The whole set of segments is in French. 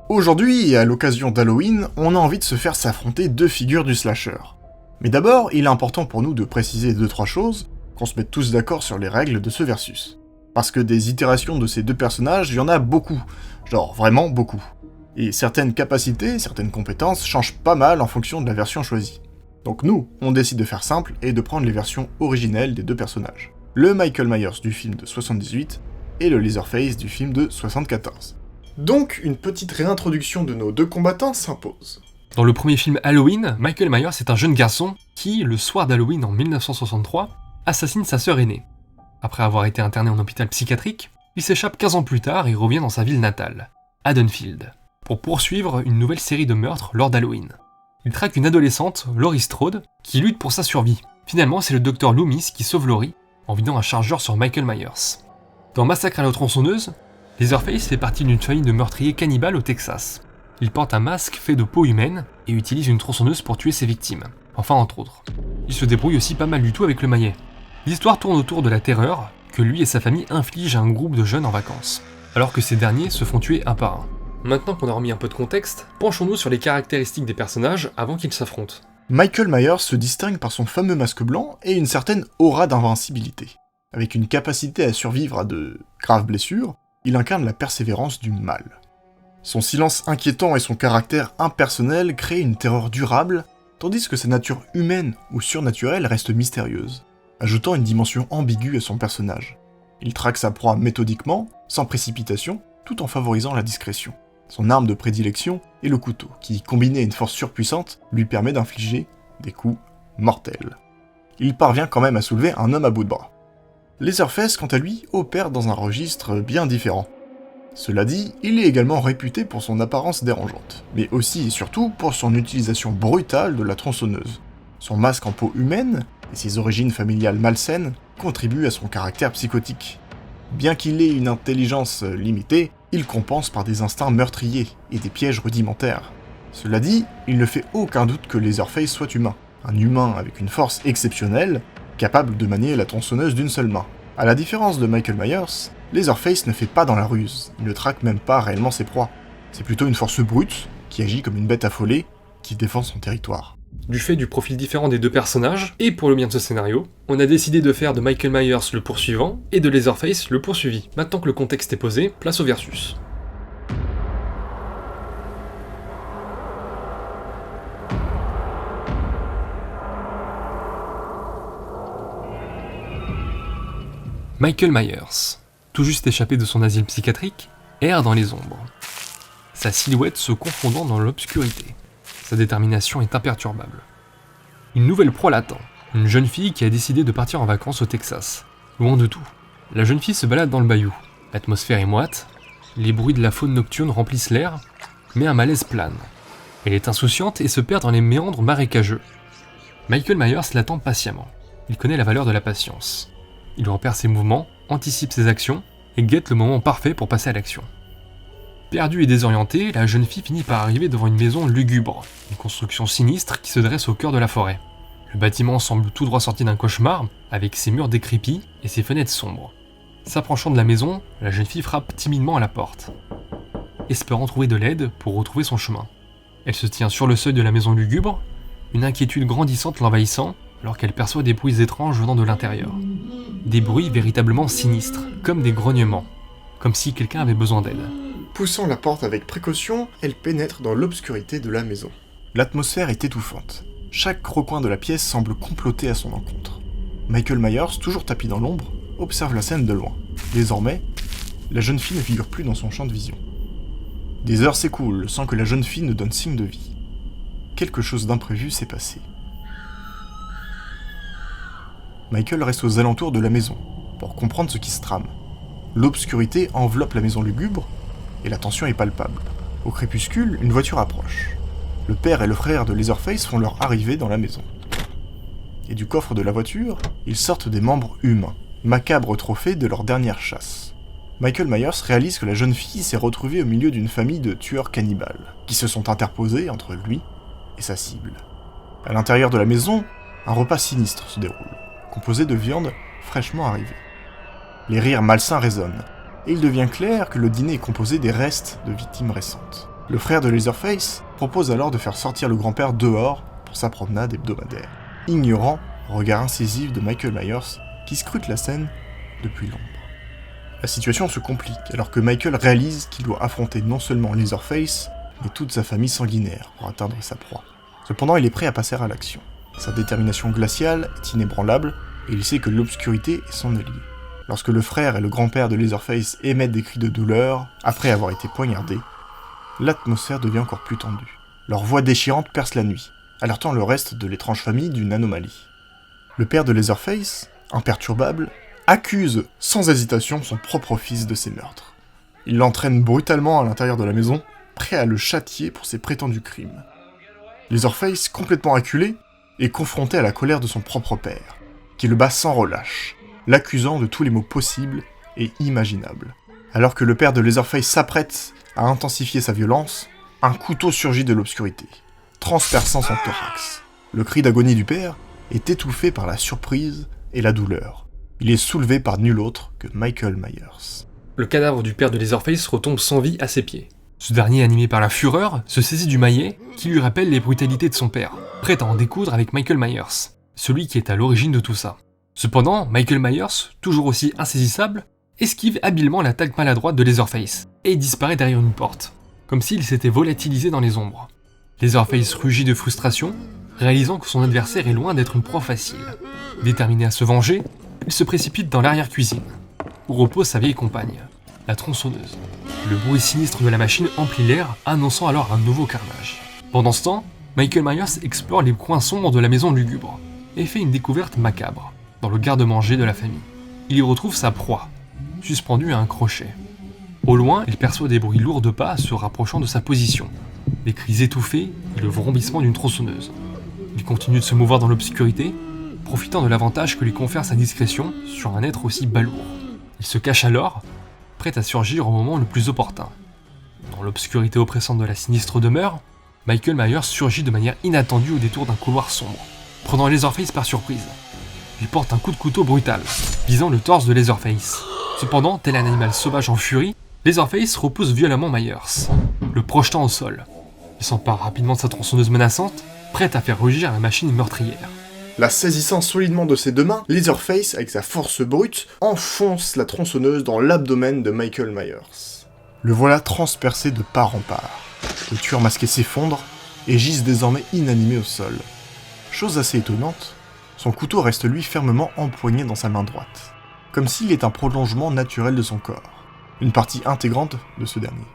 Aujourd'hui, et à l'occasion d'Halloween, on a envie de se faire s'affronter deux figures du slasher. Mais d'abord, il est important pour nous de préciser 2-3 choses, qu'on se mette tous d'accord sur les règles de ce versus. Parce que des itérations de ces deux personnages, il y en a beaucoup. Genre vraiment beaucoup. Et certaines capacités, certaines compétences changent pas mal en fonction de la version choisie. Donc nous, on décide de faire simple et de prendre les versions originelles des deux personnages. Le Michael Myers du film de 78 et le Leatherface du film de 74. Donc, une petite réintroduction de nos deux combattants s'impose. Dans le premier film Halloween, Michael Myers est un jeune garçon qui, le soir d'Halloween en 1963, assassine sa sœur aînée. Après avoir été interné en hôpital psychiatrique, il s'échappe 15 ans plus tard et revient dans sa ville natale, Haddonfield, pour poursuivre une nouvelle série de meurtres lors d'Halloween. Il traque une adolescente, Laurie Strode, qui lutte pour sa survie. Finalement, c'est le docteur Loomis qui sauve Laurie en vidant un chargeur sur Michael Myers. Dans Massacre à la tronçonneuse, Leatherface fait partie d'une famille de meurtriers cannibales au Texas. Il porte un masque fait de peau humaine et utilise une tronçonneuse pour tuer ses victimes. Enfin, entre autres. Il se débrouille aussi pas mal du tout avec le maillet. L'histoire tourne autour de la terreur que lui et sa famille infligent à un groupe de jeunes en vacances, alors que ces derniers se font tuer un par un. Maintenant qu'on a remis un peu de contexte, penchons-nous sur les caractéristiques des personnages avant qu'ils s'affrontent. Michael Myers se distingue par son fameux masque blanc et une certaine aura d'invincibilité. Avec une capacité à survivre à de graves blessures, il incarne la persévérance du mal. Son silence inquiétant et son caractère impersonnel créent une terreur durable, tandis que sa nature humaine ou surnaturelle reste mystérieuse, ajoutant une dimension ambiguë à son personnage. Il traque sa proie méthodiquement, sans précipitation, tout en favorisant la discrétion. Son arme de prédilection est le couteau, qui, combiné à une force surpuissante, lui permet d'infliger des coups mortels. Il parvient quand même à soulever un homme à bout de bras. Leatherface, quant à lui, opère dans un registre bien différent. Cela dit, il est également réputé pour son apparence dérangeante, mais aussi et surtout pour son utilisation brutale de la tronçonneuse. Son masque en peau humaine et ses origines familiales malsaines contribuent à son caractère psychotique. Bien qu'il ait une intelligence limitée, il compense par des instincts meurtriers et des pièges rudimentaires. Cela dit, il ne fait aucun doute que Leatherface soit humain, un humain avec une force exceptionnelle, capable de manier la tronçonneuse d'une seule main. À la différence de Michael Myers, Leatherface ne fait pas dans la ruse, il ne traque même pas réellement ses proies. C'est plutôt une force brute, qui agit comme une bête affolée, qui défend son territoire. Du fait du profil différent des deux personnages, et pour le bien de ce scénario, on a décidé de faire de Michael Myers le poursuivant, et de Leatherface le poursuivi. Maintenant que le contexte est posé, place au versus. Michael Myers, tout juste échappé de son asile psychiatrique, erre dans les ombres. Sa silhouette se confondant dans l'obscurité. Sa détermination est imperturbable. Une nouvelle proie l'attend, une jeune fille qui a décidé de partir en vacances au Texas. Loin de tout. La jeune fille se balade dans le bayou. L'atmosphère est moite, les bruits de la faune nocturne remplissent l'air, mais un malaise plane. Elle est insouciante et se perd dans les méandres marécageux. Michael Myers l'attend patiemment. Il connaît la valeur de la patience. Il repère ses mouvements, anticipe ses actions, et guette le moment parfait pour passer à l'action. Perdue et désorientée, la jeune fille finit par arriver devant une maison lugubre, une construction sinistre qui se dresse au cœur de la forêt. Le bâtiment semble tout droit sorti d'un cauchemar, avec ses murs décrépits et ses fenêtres sombres. S'approchant de la maison, la jeune fille frappe timidement à la porte, espérant trouver de l'aide pour retrouver son chemin. Elle se tient sur le seuil de la maison lugubre, une inquiétude grandissante l'envahissant, alors qu'elle perçoit des bruits étranges venant de l'intérieur. Des bruits véritablement sinistres, comme des grognements, comme si quelqu'un avait besoin d'aide. Poussant la porte avec précaution, elle pénètre dans l'obscurité de la maison. L'atmosphère est étouffante. Chaque recoin de la pièce semble comploter à son encontre. Michael Myers, toujours tapi dans l'ombre, observe la scène de loin. Désormais, la jeune fille ne figure plus dans son champ de vision. Des heures s'écoulent sans que la jeune fille ne donne signe de vie. Quelque chose d'imprévu s'est passé. Michael reste aux alentours de la maison, pour comprendre ce qui se trame. L'obscurité enveloppe la maison lugubre, et la tension est palpable. Au crépuscule, une voiture approche. Le père et le frère de Leatherface font leur arrivée dans la maison. Et du coffre de la voiture, ils sortent des membres humains, macabres trophées de leur dernière chasse. Michael Myers réalise que la jeune fille s'est retrouvée au milieu d'une famille de tueurs cannibales, qui se sont interposés entre lui et sa cible. À l'intérieur de la maison, un repas sinistre se déroule, composé de viande fraîchement arrivée. Les rires malsains résonnent, et il devient clair que le dîner est composé des restes de victimes récentes. Le frère de Leatherface propose alors de faire sortir le grand-père dehors pour sa promenade hebdomadaire, ignorant le regard incisif de Michael Myers qui scrute la scène depuis l'ombre. La situation se complique alors que Michael réalise qu'il doit affronter non seulement Leatherface, mais toute sa famille sanguinaire pour atteindre sa proie. Cependant, il est prêt à passer à l'action. Sa détermination glaciale est inébranlable et il sait que l'obscurité est son allié. Lorsque le frère et le grand-père de Leatherface émettent des cris de douleur après avoir été poignardés, l'atmosphère devient encore plus tendue. Leurs voix déchirantes percent la nuit, alertant le reste de l'étrange famille d'une anomalie. Le père de Leatherface, imperturbable, accuse sans hésitation son propre fils de ces meurtres. Il l'entraîne brutalement à l'intérieur de la maison, prêt à le châtier pour ses prétendus crimes. Leatherface, complètement acculé, est confronté à la colère de son propre père, qui le bat sans relâche, l'accusant de tous les maux possibles et imaginables. Alors que le père de Leatherface s'apprête à intensifier sa violence, un couteau surgit de l'obscurité, transperçant son thorax. Le cri d'agonie du père est étouffé par la surprise et la douleur. Il est soulevé par nul autre que Michael Myers. Le cadavre du père de Leatherface retombe sans vie à ses pieds. Ce dernier, animé par la fureur, se saisit du maillet qui lui rappelle les brutalités de son père, prêt à en découdre avec Michael Myers, celui qui est à l'origine de tout ça. Cependant, Michael Myers, toujours aussi insaisissable, esquive habilement l'attaque maladroite de Leatherface et disparaît derrière une porte, comme s'il s'était volatilisé dans les ombres. Leatherface rugit de frustration, réalisant que son adversaire est loin d'être une proie facile. Déterminé à se venger, il se précipite dans l'arrière-cuisine, où repose sa vieille compagne, la tronçonneuse. Le bruit sinistre de la machine emplit l'air, annonçant alors un nouveau carnage. Pendant ce temps, Michael Myers explore les coins sombres de la maison lugubre, et fait une découverte macabre, dans le garde-manger de la famille. Il y retrouve sa proie, suspendue à un crochet. Au loin, il perçoit des bruits lourds de pas se rapprochant de sa position, des cris étouffés et le vrombissement d'une tronçonneuse. Il continue de se mouvoir dans l'obscurité, profitant de l'avantage que lui confère sa discrétion sur un être aussi balourd. Il se cache alors, prêt à surgir au moment le plus opportun. Dans l'obscurité oppressante de la sinistre demeure, Michael Myers surgit de manière inattendue au détour d'un couloir sombre, prenant Leatherface par surprise. Il porte un coup de couteau brutal, visant le torse de Leatherface. Cependant, tel un animal sauvage en furie, Leatherface repousse violemment Myers, le projetant au sol. Il s'empare rapidement de sa tronçonneuse menaçante, prête à faire rugir la machine meurtrière. La saisissant solidement de ses deux mains, Leatherface, avec sa force brute, enfonce la tronçonneuse dans l'abdomen de Michael Myers. Le voilà transpercé de part en part. Le tueur masqué s'effondre et gisse désormais inanimé au sol. Chose assez étonnante, son couteau reste lui fermement empoigné dans sa main droite, comme s'il est un prolongement naturel de son corps, une partie intégrante de ce dernier.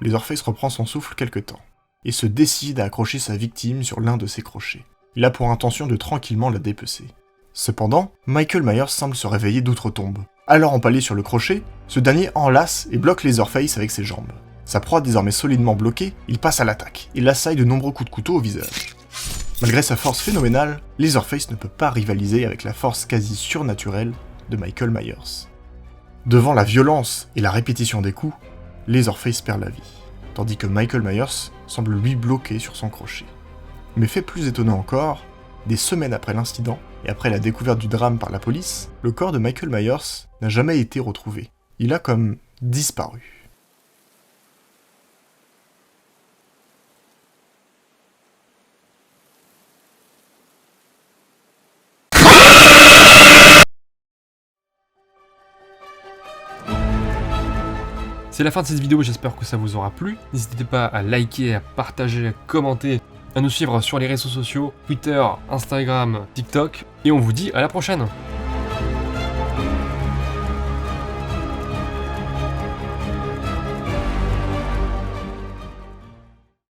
Leatherface reprend son souffle quelque temps, et se décide à accrocher sa victime sur l'un de ses crochets. Il a pour intention de tranquillement la dépecer. Cependant, Michael Myers semble se réveiller d'outre-tombe. Alors empalé sur le crochet, ce dernier enlace et bloque Leatherface avec ses jambes. Sa proie désormais solidement bloquée, il passe à l'attaque et l'assaille de nombreux coups de couteau au visage. Malgré sa force phénoménale, Leatherface ne peut pas rivaliser avec la force quasi surnaturelle de Michael Myers. Devant la violence et la répétition des coups, Leatherface perd la vie, tandis que Michael Myers semble lui bloqué sur son crochet. Mais fait plus étonnant encore, des semaines après l'incident, et après la découverte du drame par la police, le corps de Michael Myers n'a jamais été retrouvé. Il a comme disparu. C'est la fin de cette vidéo, j'espère que ça vous aura plu. N'hésitez pas à liker, à partager, à commenter, à nous suivre sur les réseaux sociaux, Twitter, Instagram, TikTok, et on vous dit à la prochaine.